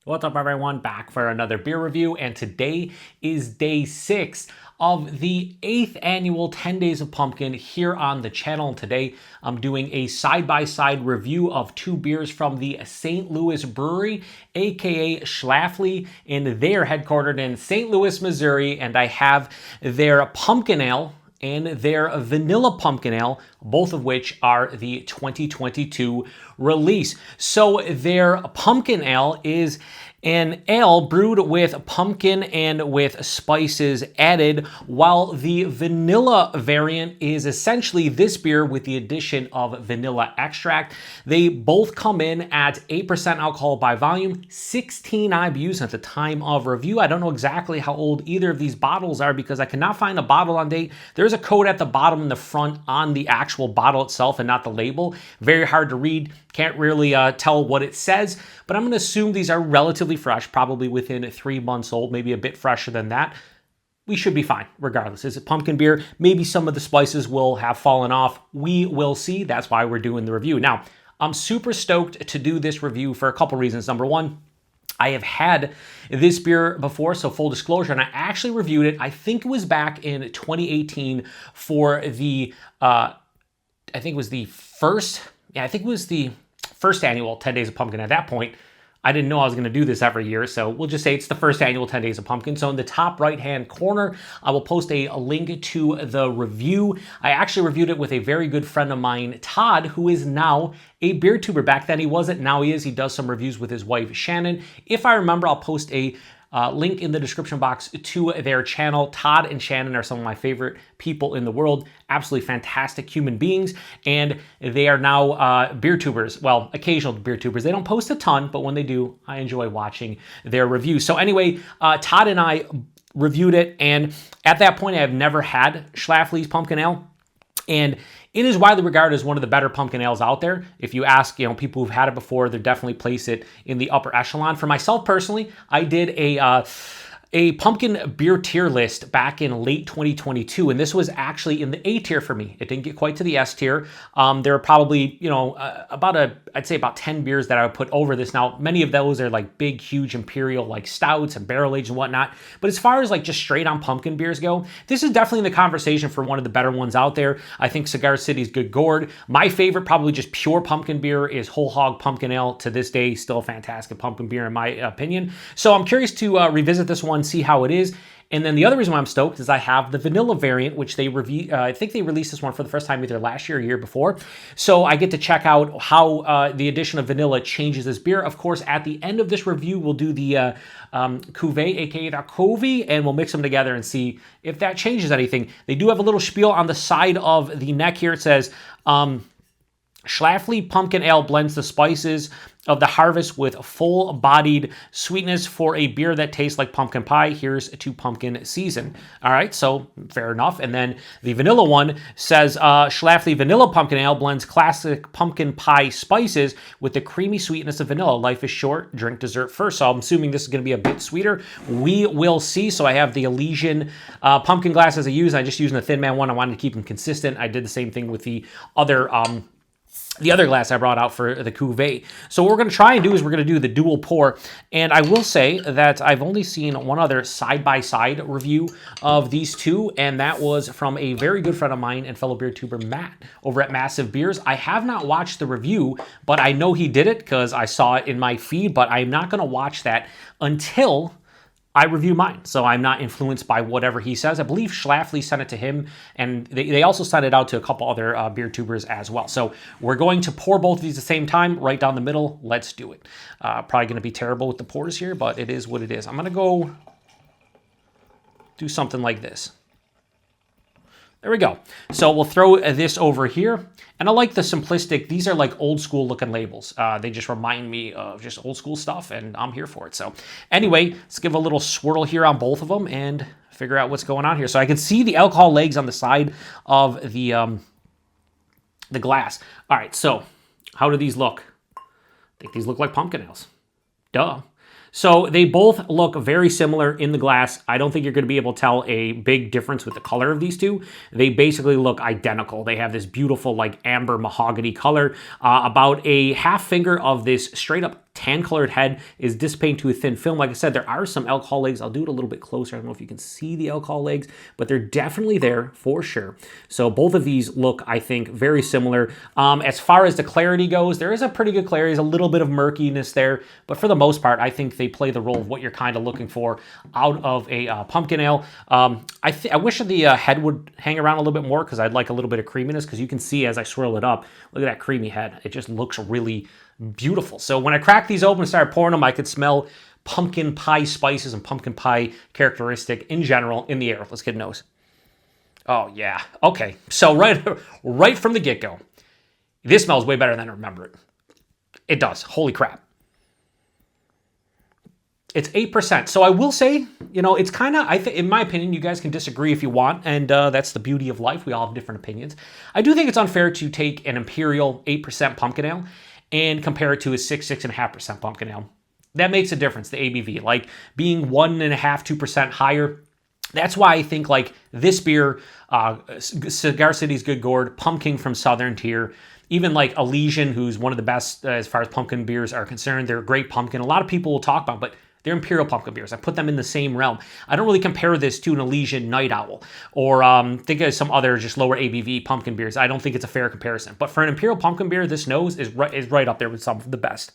What's up, everyone? Back for another beer review, and today is day 6 of the 8th annual 10 Days of Pumpkin here on the channel. And today I'm doing a side-by-side review of 2 beers from the Saint Louis Brewery, aka Schlafly, and they're headquartered in St. Louis, Missouri, and I have their Pumpkin Ale and their Vanilla Pumpkin Ale, both of which are the 2022 release. So their Pumpkin Ale is an ale brewed with pumpkin and with spices added, while the vanilla variant is essentially this beer with the addition of vanilla extract. They both come in at 8% alcohol by volume, 16 IBUs at the time of review. I don't know exactly how old either of these bottles are because I cannot find a bottle on date. There's a code at the bottom and the front on the actual bottle itself and not the label. Very hard to read. Can't really tell what it says, but I'm going to assume these are relatively fresh, probably within 3 months old, maybe a bit fresher than that. We should be fine regardless. Is it pumpkin beer? Maybe some of the spices will have fallen off. We will see. That's why we're doing the review. Now, I'm super stoked to do this review for a couple reasons. Number one, I have had this beer before, so full disclosure, and I actually reviewed it. I think it was back in 2018 for the, I think it was the first annual 10 Days of Pumpkin. At that point, I didn't know I was going to do this every year, so we'll just say it's the first annual 10 Days of Pumpkin. So in the top right-hand corner, I will post a link to the review. I actually reviewed it with a very good friend of mine, Todd, who is now a beer tuber. Back then he wasn't, now he is. He does some reviews with his wife, Shannon. If I remember, I'll post a link in the description box to their channel. Todd and Shannon are some of my favorite people in the world. Absolutely fantastic human beings. And they are now beer tubers. Well, occasional beer tubers. They don't post a ton, but when they do, I enjoy watching their reviews. So anyway, Todd and I reviewed it. And at that point, I have never had Schlafly's Pumpkin Ale. And it is widely regarded as one of the better pumpkin ales out there. If you ask, people who've had it before, they definitely place it in the upper echelon. For myself personally, I did a pumpkin beer tier list back in late 2022, and this was actually in the A tier for me. It didn't get quite to the S tier. There are probably, I'd say about 10 beers that I would put over this. Now, many of those are like big, huge imperial like stouts and barrel aged and whatnot. But as far as like just straight on pumpkin beers go, this is definitely the conversation for one of the better ones out there. I think Cigar City's Good Gourd. My favorite, probably just pure pumpkin beer, is Whole Hog Pumpkin Ale. To this day, still a fantastic pumpkin beer in my opinion. So I'm curious to revisit this one, see how it is. And then the other reason why I'm stoked is I have the vanilla variant, which they I think they released this one for the first time either last year or year before. So I get to check out how the addition of vanilla changes this beer. Of course, at the end of this review, we'll do the cuvee, aka the covey, and we'll mix them together and see if that changes anything. They do have a little spiel on the side of the neck here. It says, Schlafly Pumpkin Ale blends the spices of the harvest with full-bodied sweetness for a beer that tastes like pumpkin pie. Here's to pumpkin season. All right, so fair enough. And then the vanilla one says, Schlafly Vanilla Pumpkin Ale blends classic pumpkin pie spices with the creamy sweetness of vanilla. Life is short, drink dessert first. So I'm assuming this is going to be a bit sweeter. We will see. So I have the Elysian pumpkin glasses I use. I'm just using the Thin Man one. I wanted to keep them consistent. I did the same thing with the other glass I brought out for the cuvee. So what we're going to try and do is we're going to do the dual pour. And I will say that I've only seen one other side-by-side review of these two, and that was from a very good friend of mine and fellow beer tuber, Matt, over at Massive Beers. I have not watched the review, but I know he did it because I saw it in my feed, but I'm not going to watch that until I review mine, so I'm not influenced by whatever he says. I believe Schlafly sent it to him, and they also sent it out to a couple other beer tubers as well. So we're going to pour both of these at the same time, right down the middle. Let's do it. Probably going to be terrible with the pours here, but it is what it is. I'm going to go do something like this. There we go. So we'll throw this over here. And I like the simplistic, these are like old school looking labels. They just remind me of just old school stuff, and I'm here for it. So anyway, let's give a little swirl here on both of them and figure out what's going on here. So I can see the alcohol legs on the side of the glass. All right, so how do these look? I think these look like pumpkin ales. Duh. So they both look very similar in the glass. I don't think you're going to be able to tell a big difference with the color of these two. They basically look identical. They have this beautiful like amber mahogany color, about a half finger of this straight up tan-colored head is dissipating to a thin film. Like I said, there are some alcohol legs. I'll do it a little bit closer. I don't know if you can see the alcohol legs, but they're definitely there for sure. So both of these look, I think, very similar. As far as the clarity goes, there is a pretty good clarity. There's a little bit of murkiness there, but for the most part, I think they play the role of what you're kind of looking for out of a pumpkin ale. I wish the head would hang around a little bit more because I'd like a little bit of creaminess, because you can see as I swirl it up, look at that creamy head. It just looks really beautiful. So when I cracked these open and started pouring them, I could smell pumpkin pie spices and pumpkin pie characteristic in general in the air. Let's get a nose. Oh yeah. Okay. So right from the get-go, this smells way better than I remember it. It does. Holy crap. It's 8%. So I will say, it's kind of, I think, in my opinion, you guys can disagree if you want, and that's the beauty of life. We all have different opinions. I do think it's unfair to take an Imperial 8% pumpkin ale and compare it to a 6.5% pumpkin ale. That makes a difference, the ABV. Like being 1.5%, 2% higher. That's why I think like this beer, Cigar City's Good Gourd, Pumpkin from Southern Tier, even like Elysian, who's one of the best as far as pumpkin beers are concerned. They're a great pumpkin. A lot of people will talk about, but they're Imperial pumpkin beers. I put them in the same realm. I don't really compare this to an Elysian Night Owl or think of some other just lower ABV pumpkin beers. I don't think it's a fair comparison. But for an Imperial pumpkin beer, this nose is right up there with some of the best.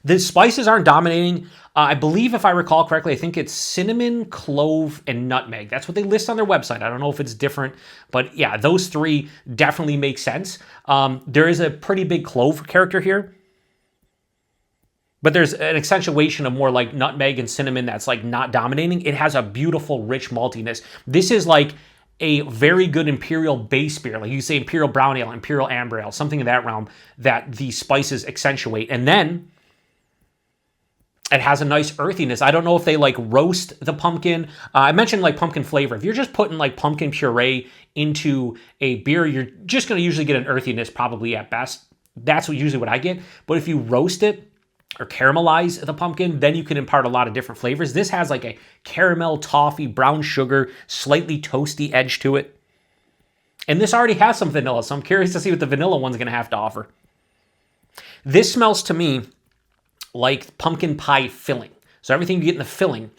The spices aren't dominating. I believe, if I recall correctly, I think it's cinnamon, clove, and nutmeg. That's what they list on their website. I don't know if it's different, but yeah, those three definitely make sense. There is a pretty big clove character here, but there's an accentuation of more like nutmeg and cinnamon that's like not dominating. It has a beautiful, rich maltiness. This is like a very good Imperial base beer. Like you say Imperial Brown Ale, Imperial Amber Ale, something in that realm that the spices accentuate. And then it has a nice earthiness. I don't know if they like roast the pumpkin. I mentioned like pumpkin flavor. If you're just putting like pumpkin puree into a beer, you're just going to usually get an earthiness probably at best. That's usually what I get. But if you roast it or caramelize the pumpkin, then you can impart a lot of different flavors. This has like a caramel, toffee, brown sugar, slightly toasty edge to it. And this already has some vanilla, so I'm curious to see what the vanilla one's going to have to offer. This smells to me like pumpkin pie filling. So everything you get in the filling.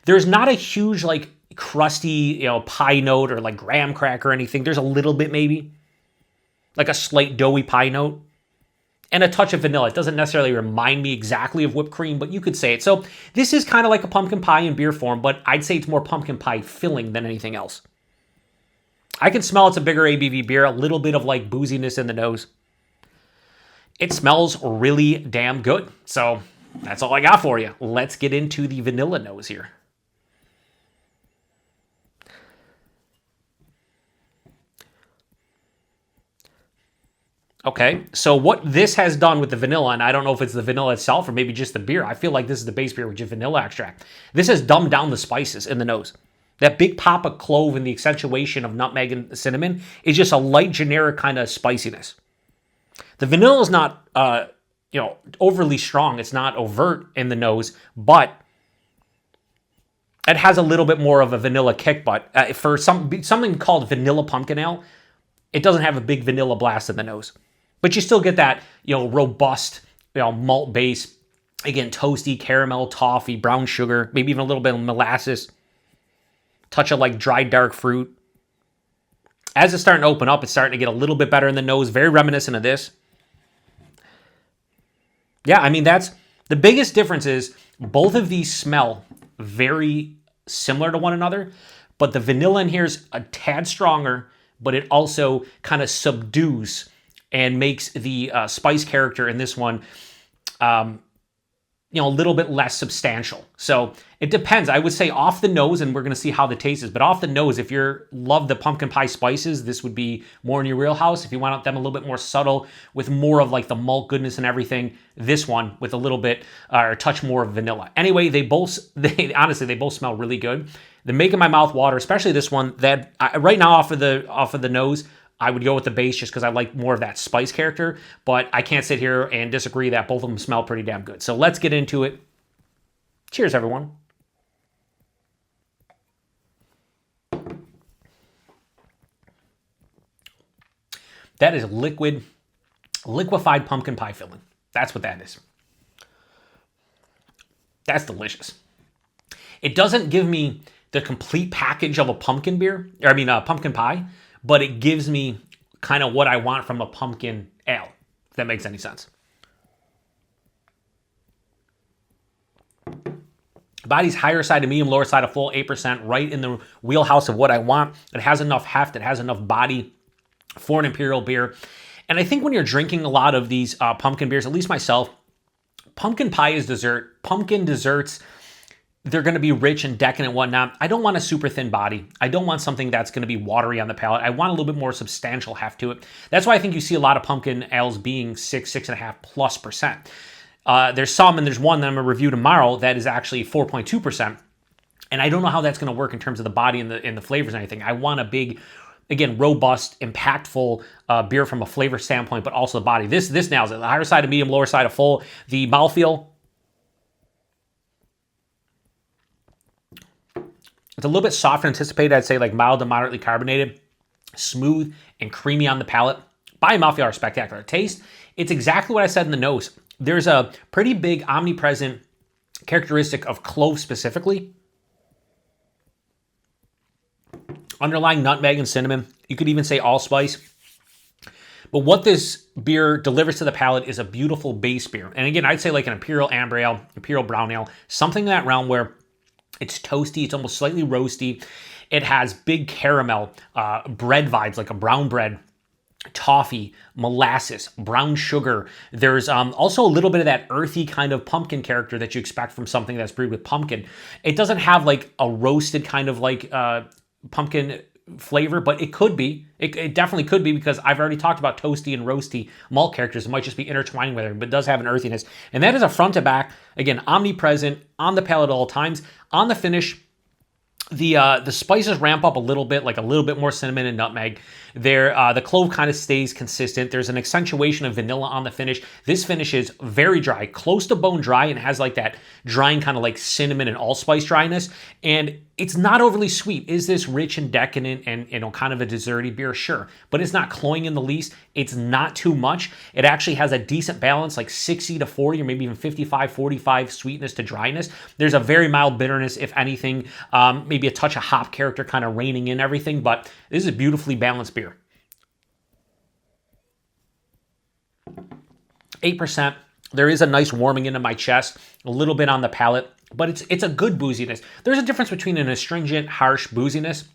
There's not a huge like crusty, pie note or like graham cracker or anything. There's a little bit maybe. Like a slight doughy pie note. And a touch of vanilla. It doesn't necessarily remind me exactly of whipped cream, but you could say it. So this is kind of like a pumpkin pie in beer form, but I'd say it's more pumpkin pie filling than anything else. I can smell it's a bigger ABV beer, a little bit of like booziness in the nose. It smells really damn good. So that's all I got for you. Let's get into the vanilla nose here. Okay, so what this has done with the vanilla, and I don't know if it's the vanilla itself or maybe just the beer. I feel like this is the base beer with just vanilla extract. This has dumbed down the spices in the nose. That big pop of clove and the accentuation of nutmeg and cinnamon is just a light, generic kind of spiciness. The vanilla is not, overly strong. It's not overt in the nose, but it has a little bit more of a vanilla kick. But for something called vanilla pumpkin ale, it doesn't have a big vanilla blast in the nose. But you still get that, robust, malt base. Again, toasty, caramel, toffee, brown sugar, maybe even a little bit of molasses. Touch of like dried dark fruit. As it's starting to open up, it's starting to get a little bit better in the nose. Very reminiscent of this. Yeah, I mean, that's the biggest difference is both of these smell very similar to one another, but the vanilla in here is a tad stronger, but it also kind of subdues and makes the spice character in this one, a little bit less substantial. So it depends. I would say off the nose, and we're going to see how the taste is, but off the nose, if you love the pumpkin pie spices, this would be more in your wheelhouse. If you want them a little bit more subtle with more of like the malt goodness and everything, this one with a little bit or a touch more of vanilla. Anyway, they both smell really good. They're making my mouth water, especially this one. That right now off of the nose, I would go with the base just because I like more of that spice character, but I can't sit here and disagree that both of them smell pretty damn good. So let's get into it. Cheers, everyone. That is liquefied pumpkin pie filling. That's what that is. That's delicious. It doesn't give me the complete package of a pumpkin beer, or I mean a pumpkin pie, but it gives me kind of what I want from a pumpkin ale, if that makes any sense. Body's higher side of medium, lower side of full, 8%, right in the wheelhouse of what I want. It has enough heft, it has enough body for an imperial beer. And I think when you're drinking a lot of these pumpkin beers, at least myself, pumpkin pie is dessert. Pumpkin desserts, they're going to be rich and decadent and whatnot. I don't want a super thin body. I don't want something that's going to be watery on the palate. I want a little bit more substantial heft to it. That's why I think you see a lot of pumpkin ales being 6.5+%. There's some, and there's one that I'm going to review tomorrow that is actually 4.2%. And I don't know how that's going to work in terms of the body and the flavors and anything. I want a big, again, robust, impactful beer from a flavor standpoint, but also the body. This nails it. The higher side of medium, lower side of full. The mouthfeel, it's a little bit softer than anticipated. I'd say like mild to moderately carbonated, smooth and creamy on the palate. Body and mouthfeel are spectacular. Taste, it's exactly what I said in the nose. There's a pretty big omnipresent characteristic of clove specifically. Underlying nutmeg and cinnamon. You could even say allspice. But what this beer delivers to the palate is a beautiful base beer. And again, I'd say like an Imperial Amber Ale, Imperial Brown Ale, something in that realm where it's toasty, it's almost slightly roasty. It has big caramel, bread vibes, like a brown bread, toffee, molasses, brown sugar. There's also a little bit of that earthy kind of pumpkin character that you expect from something that's brewed with pumpkin. It doesn't have like a roasted kind of like pumpkin flavor, but it could be. It definitely could be, because I've already talked about toasty and roasty malt characters. It might just be intertwining with it, but it does have an earthiness. And that is a front to back, again, omnipresent, on the palate at all times. On the finish, the spices ramp up a little bit, like a little bit more cinnamon and nutmeg. The clove kind of stays consistent. There's an accentuation of vanilla on the finish. This finish is very dry, close to bone dry, and has like that drying kind of like cinnamon and allspice dryness. And it's not overly sweet. Is this rich and decadent and, you know, kind of a desserty beer? Sure. But it's not cloying in the least. It's not too much. It actually has a decent balance, like 60 to 40, or maybe even 55, 45 sweetness to dryness. There's a very mild bitterness, if anything, maybe a touch of hop character kind of reining in everything, but this is a beautifully balanced beer. 8%. There is a nice warming into my chest, a little bit on the palate, but it's a good booziness. There's a difference between an astringent, harsh booziness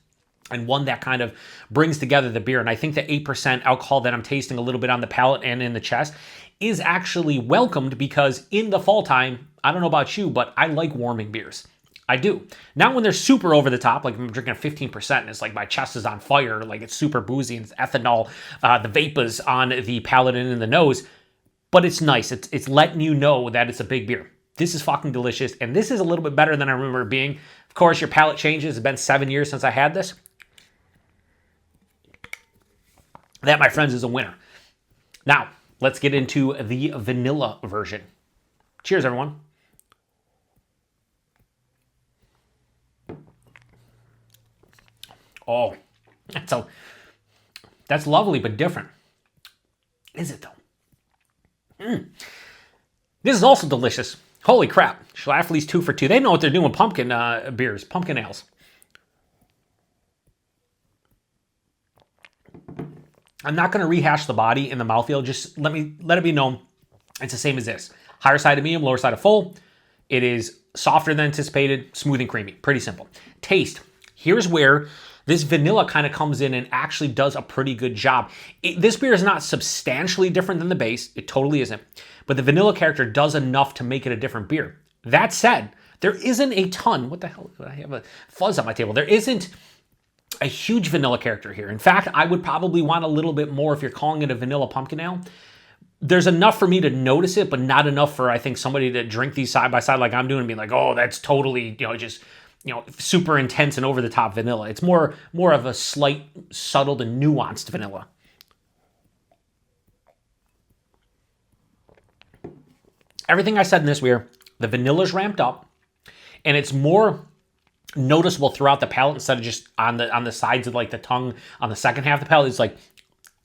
and one that kind of brings together the beer. And I think the 8% alcohol that I'm tasting a little bit on the palate and in the chest is actually welcomed, because in the fall time, I don't know about you, but I like warming beers. I do. Not when they're super over the top, like I'm drinking a 15% and it's like my chest is on fire, like it's super boozy and it's ethanol, the vapors on the palate and in the nose. But it's nice. It's letting you know that it's a big beer. This is fucking delicious, and this is a little bit better than I remember it being. Of course, your palate changes. It's been 7 years since I had this. That, my friends, is a winner. Now, let's get into the vanilla version. Cheers, everyone. Oh, that's lovely, but different. Is it, though? This is also delicious. Holy crap. Schlafly's 2 for 2. They know what they're doing with pumpkin beers, pumpkin ales. I'm not going to rehash the body and the mouthfeel. Just let it be known it's the same as this. Higher side of medium, lower side of full. It is softer than anticipated, smooth and creamy. Pretty simple. Taste. Here's where this vanilla kind of comes in and actually does a pretty good job. This beer is not substantially different than the base. It totally isn't. But the vanilla character does enough to make it a different beer. That said, there isn't a ton. What the hell? I have a fuzz on my table. There isn't a huge vanilla character here. In fact, I would probably want a little bit more if you're calling it a vanilla pumpkin ale. There's enough for me to notice it, but not enough for, I think, somebody to drink these side by side like I'm doing and be like, oh, that's totally, just super intense and over the top vanilla. It's more of a slight, subtle and nuanced vanilla. Everything I said in this beer, the vanilla's ramped up, and it's more noticeable throughout the palate instead of just on the sides of like the tongue on the second half of the palate. It's like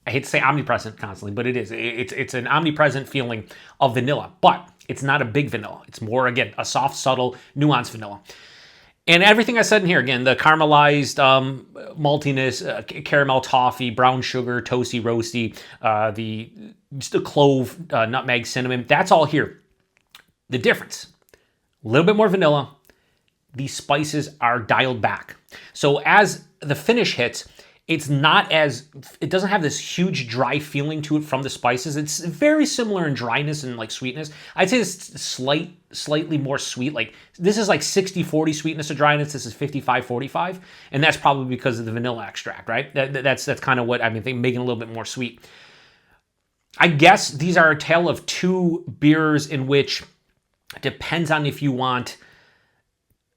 I hate to say omnipresent constantly, but it is. It's an omnipresent feeling of vanilla, but it's not a big vanilla. It's more, again, a soft, subtle, nuanced vanilla. And everything I said in here, again, the caramelized maltiness, caramel toffee, brown sugar, toasty, roasty, the clove, nutmeg, cinnamon, that's all here. The difference, a little bit more vanilla. These spices are dialed back. So as the finish hits, it doesn't have this huge dry feeling to it from the spices. It's very similar in dryness and like sweetness. I'd say it's slightly more sweet. Like this is like 60-40 sweetness to dryness. This is 55-45. And that's probably because of the vanilla extract, right? That's kind of what I'm thinking, making it a little bit more sweet. I guess these are a tale of two beers in which it depends on if you want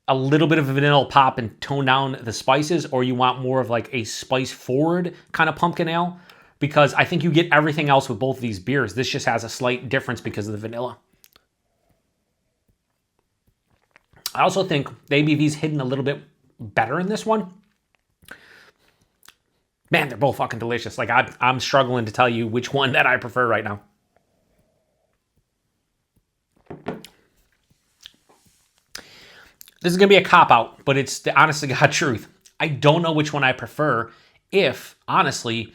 a little bit of a vanilla pop and tone down the spices, or you want more of like a spice forward kind of pumpkin ale, because I think you get everything else with both of these beers. This just has a slight difference because of the vanilla. I also think the ABV's hidden a little bit better in this one. Man, they're both fucking delicious. Like I'm struggling to tell you which one that I prefer right now. This is going to be a cop-out, but it's the honest to God truth. I don't know which one I prefer. If, honestly,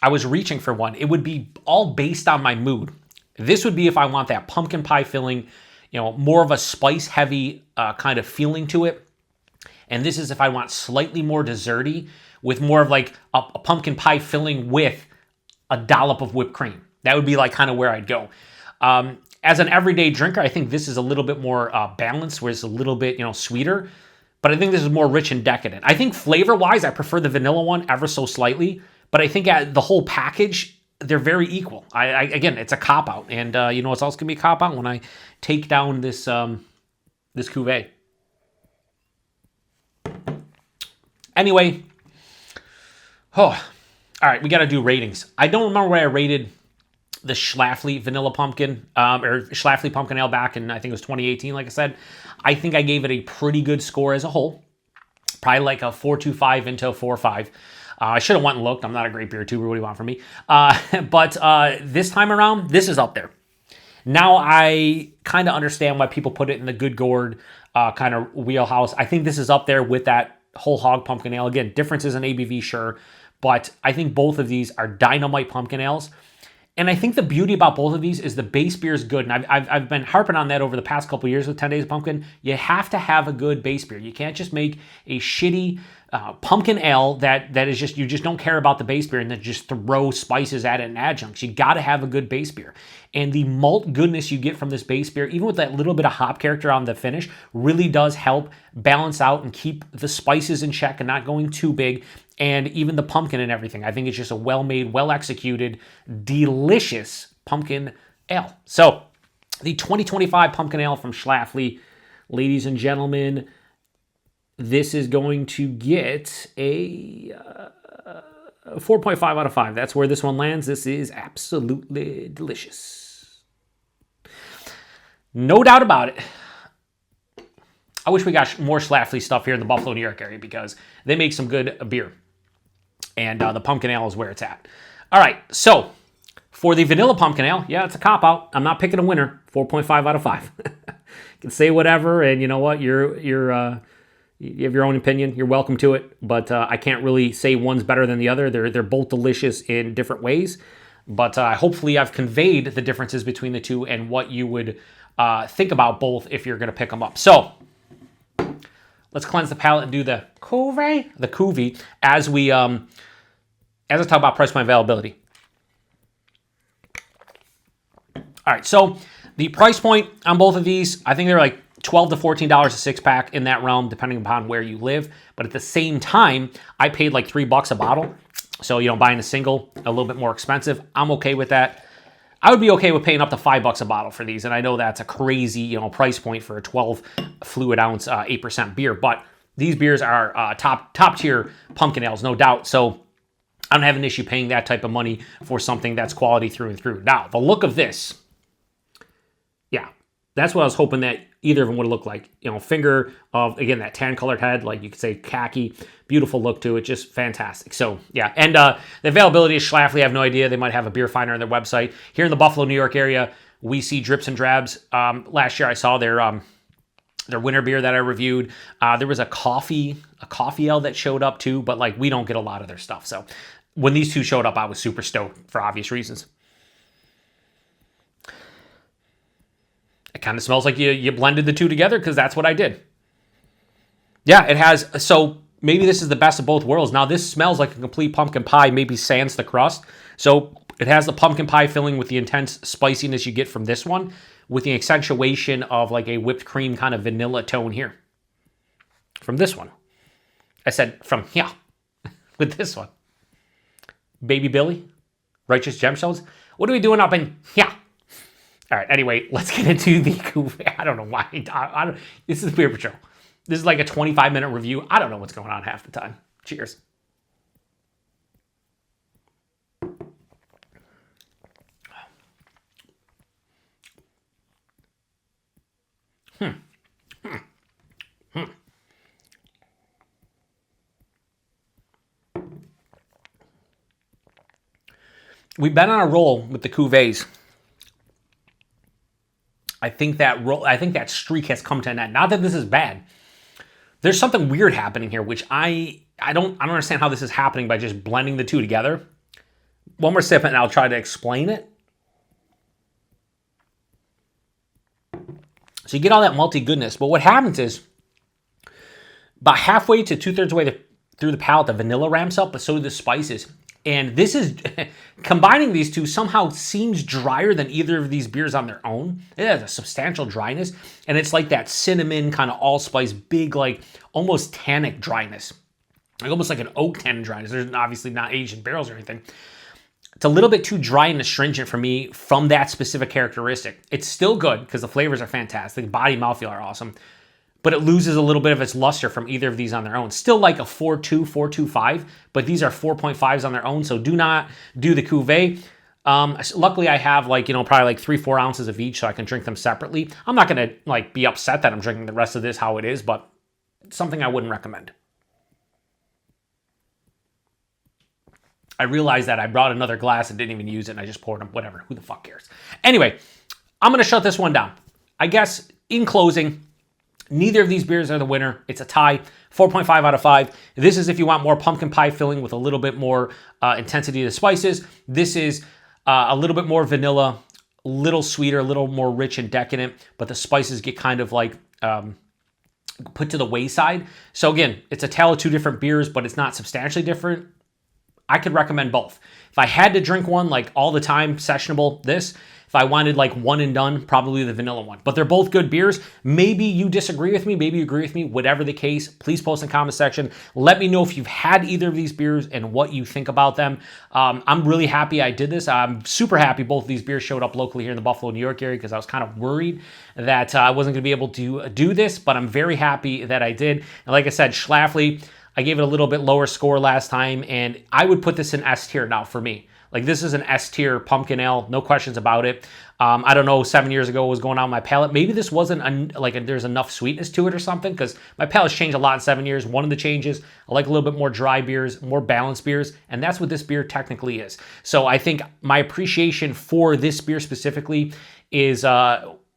I was reaching for one, it would be all based on my mood. This would be if I want that pumpkin pie filling, more of a spice-heavy kind of feeling to it. And this is if I want slightly more desserty with more of like a pumpkin pie filling with a dollop of whipped cream. That would be like kind of where I'd go. As an everyday drinker, I think this is a little bit more balanced, where it's a little bit, sweeter. But I think this is more rich and decadent. I think flavor-wise, I prefer the vanilla one ever so slightly. But I think the whole package, they're very equal. Again, it's a cop-out. And you know what's else going to be a cop-out? When I take down this cuvee. Anyway. All right, we got to do ratings. I don't remember where I rated the Schlafly Vanilla Pumpkin, or Schlafly Pumpkin Ale back in, I think it was 2018, like I said. I think I gave it a pretty good score as a whole. Probably like a 4.25 into a 4.5. I should have went and looked. I'm not a great beer tuber. What do you want from me? But this time around, this is up there. Now I kind of understand why people put it in the good gourd kind of wheelhouse. I think this is up there with that whole hog pumpkin ale. Again, differences in ABV, sure. But I think both of these are dynamite pumpkin ales. And I think the beauty about both of these is the base beer is good. And I've been harping on that over the past couple of years with 10 Days of Pumpkin. You have to have a good base beer. You can't just make a shitty pumpkin ale that is just, you just don't care about the base beer and then just throw spices at it and adjuncts. You got to have a good base beer. And the malt goodness you get from this base beer, even with that little bit of hop character on the finish, really does help balance out and keep the spices in check and not going too big. And even the pumpkin and everything. I think it's just a well-made, well-executed, delicious pumpkin ale. So, the 2025 pumpkin ale from Schlafly, ladies and gentlemen, this is going to get a 4.5 out of 5. That's where this one lands. This is absolutely delicious. No doubt about it. I wish we got more Schlafly stuff here in the Buffalo, New York area, because they make some good beer. And the pumpkin ale is where it's at. All right, so for the vanilla pumpkin ale, yeah, it's a cop-out. I'm not picking a winner. 4.5 out of 5. You can say whatever, and you know what? You have your own opinion. You're welcome to it. But I can't really say one's better than the other. They're both delicious in different ways. But hopefully I've conveyed the differences between the two and what you would think about both if you're going to pick them up. So let's cleanse the palate and do the cuvee as I talk about price point availability. All right, so the price point on both of these, I think they're like $12 to $14 a six-pack, in that realm, depending upon where you live. But at the same time, I paid like $3 a bottle. So, buying a single, a little bit more expensive. I'm okay with that. I would be okay with paying up to $5 a bottle for these. And I know that's a crazy, price point for a 12 fluid ounce, 8% beer. But these beers are top tier pumpkin ales, no doubt. So I don't have an issue paying that type of money for something that's quality through and through. Now, the look of this, yeah, that's what I was hoping that either of them would look like. Finger of, again, that tan colored head, like you could say khaki, beautiful look to it, just fantastic. So yeah, and the availability of Schlafly, I have no idea. They might have a beer finder on their website. Here in the Buffalo, New York area, we see Drips and Drabs. Last year I saw their winter beer that I reviewed. There was a coffee ale that showed up too, but like we don't get a lot of their stuff. So when these two showed up, I was super stoked for obvious reasons. It kind of smells like you blended the two together, because that's what I did. Yeah, it has. So maybe this is the best of both worlds. Now this smells like a complete pumpkin pie, maybe sans the crust. So it has the pumpkin pie filling with the intense spiciness you get from this one, with the accentuation of like a whipped cream kind of vanilla tone here. From this one. I said from here with this one. Baby Billy, Righteous Gemstones. What are we doing up in here? All right, anyway, let's get into the cuvee. I don't know why. I don't, this is Beer PaTroll. This is like a 25-minute review. I don't know what's going on half the time. Cheers. We've been on a roll with the cuvées. I think that streak has come to an end. Not that this is bad. There's something weird happening here, which I don't understand how this is happening by just blending the two together. One more sip and I'll try to explain it. So you get all that malty goodness, but what happens is about halfway to 2/3 way through the palate, the vanilla ramps up, but so do the spices. And this is, combining these two somehow seems drier than either of these beers on their own. It has a substantial dryness, and it's like that cinnamon kind of allspice, big, like almost tannic dryness. Like almost like an oak tannin dryness. There's obviously not aged in barrels or anything. It's a little bit too dry and astringent for me from that specific characteristic. It's still good because the flavors are fantastic. Body and mouthfeel are awesome. But it loses a little bit of its luster from either of these on their own. Still like a 4.2, 4.25, but these are 4.5s on their own, so do not do the cuvee. Luckily, I have probably like 3-4 ounces of each, so I can drink them separately. I'm not going to be upset that I'm drinking the rest of this how it is, but it's something I wouldn't recommend. I realized that I brought another glass and didn't even use it, and I just poured them. Whatever, who the fuck cares? Anyway, I'm going to shut this one down. I guess, in closing, neither of these beers are the winner. It's a tie, 4.5 out of 5. This is if you want more pumpkin pie filling with a little bit more intensity of the spices. This is a little bit more vanilla, a little sweeter, a little more rich and decadent, but the spices get kind of like put to the wayside. So again, it's a tale of two different beers, but it's not substantially different. I could recommend both. If I had to drink one like all the time, sessionable, this. If I wanted like one and done, probably the vanilla one. But they're both good beers. Maybe you disagree with me, maybe you agree with me, whatever the case, please post in the comment section. Let me know if you've had either of these beers and what you think about them. I'm really happy I did this. I'm super happy both of these beers showed up locally here in the Buffalo, New York area, because I was kind of worried that I wasn't going to be able to do this, but I'm very happy that I did. And like I said, Schlafly, I gave it a little bit lower score last time, and I would put this in S tier now for me. Like, this is an S tier pumpkin ale, no questions about it. I don't know, 7 years ago what was going on in my palate. Maybe this wasn't there's enough sweetness to it or something, because my palate's changed a lot in 7 years. One of the changes, I like a little bit more dry beers, more balanced beers, and that's what this beer technically is. So I think my appreciation for this beer specifically is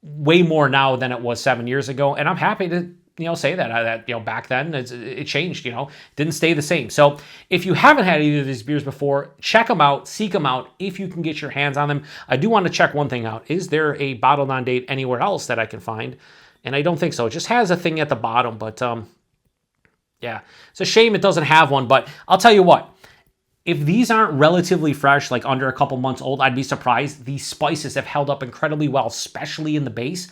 way more now than it was 7 years ago, and I'm happy to say that back then it changed, didn't stay the same. So if you haven't had either of these beers before, check them out, seek them out if you can get your hands on them. I do want to check one thing out. Is there a bottled on date anywhere else that I can find? And I don't think so. It just has a thing at the bottom, but yeah, it's a shame it doesn't have one. But I'll tell you what, if these aren't relatively fresh, like under a couple months old, I'd be surprised. These spices have held up incredibly well, especially in the base,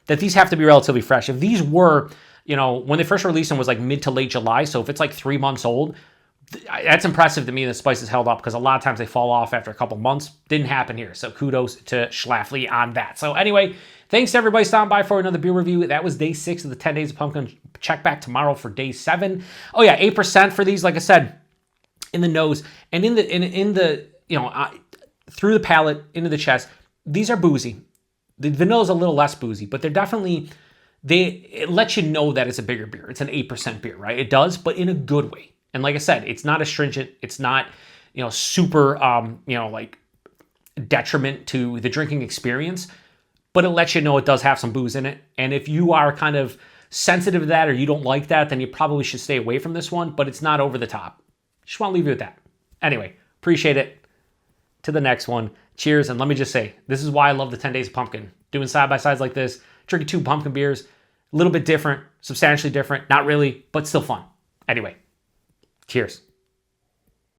that these have to be relatively fresh. If these were, when they first released them was like mid to late July, so if it's like 3 months old, that's impressive to me. The spices held up, because a lot of times they fall off after a couple months. Didn't happen here, so kudos to Schlafly on that. So anyway, thanks to everybody stopping by for another beer review. That was day 6 of the 10 Days of Pumpkin. Check back tomorrow for day 7. Oh yeah, 8% for these, like I said, in the nose and in the through the palate into the chest. These are boozy. The vanilla is a little less boozy, but they're definitely it lets you know that it's a bigger beer. It's an 8% beer, right? It does, but in a good way. And like I said, it's not astringent. It's not, super, like detriment to the drinking experience, but it lets you know it does have some booze in it. And if you are kind of sensitive to that or you don't like that, then you probably should stay away from this one, but it's not over the top. Just want to leave you with that. Anyway, appreciate it. To the next one. Cheers. And let me just say, this is why I love the 10 Days of Pumpkin. Doing side-by-sides like this, drinking 2 pumpkin beers, a little bit different, substantially different, not really, but still fun. Anyway, cheers.